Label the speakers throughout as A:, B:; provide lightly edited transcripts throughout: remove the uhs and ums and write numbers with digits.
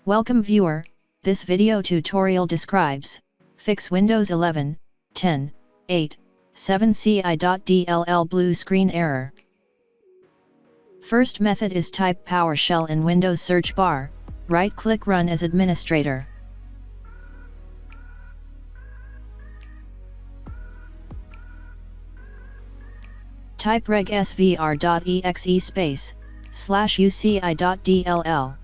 A: Welcome viewer, this video tutorial describes, fix Windows 11, 10, 8, 7 Ci.dll blue screen error. First method is type PowerShell in Windows search bar, right-click Run as administrator. Type regsvr.exe /uci.dll.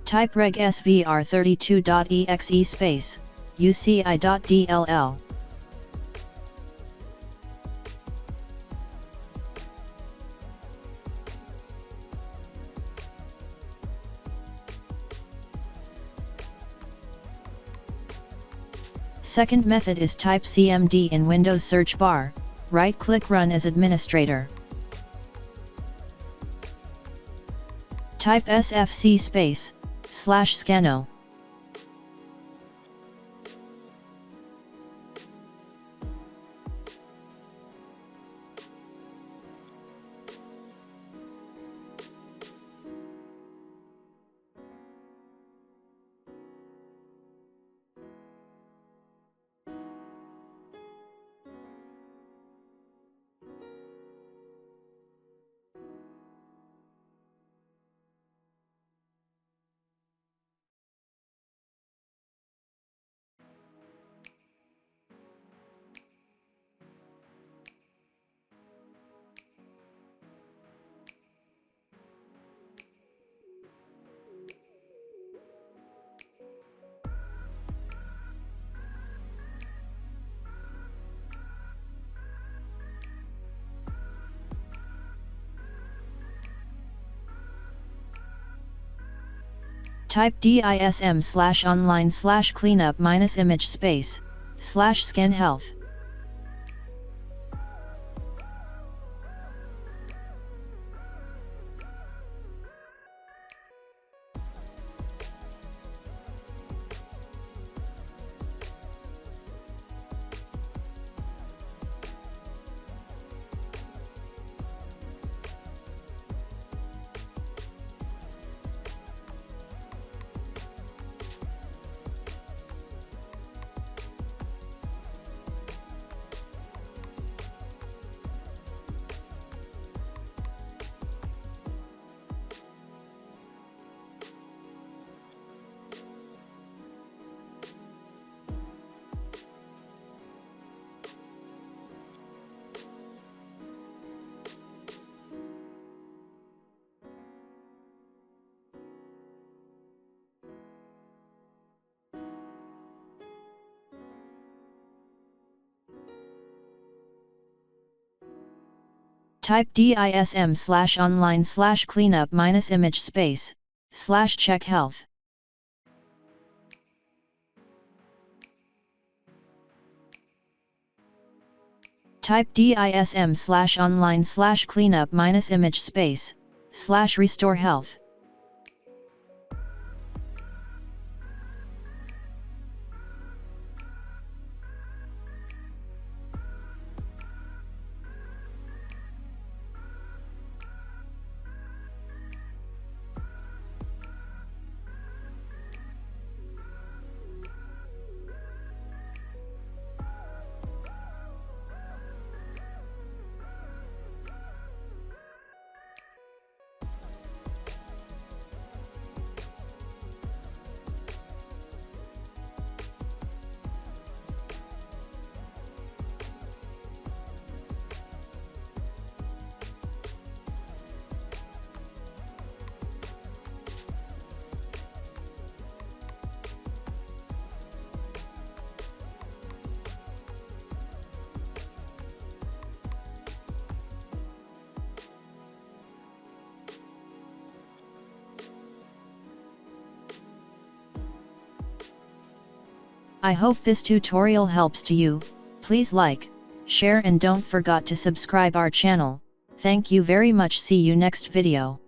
A: Type regsvr32.exe uci.dll. Second method is type cmd in Windows search bar, right-click Run as administrator. Type sfc /scano. Type dism/online/cleanup-image /scan health. Type dism/online/cleanup-image /check health. Type dism/online/cleanup-image /restore health. I hope this tutorial helps to you. Please like, share and don't forget to subscribe our channel. Thank you very much. See you next video.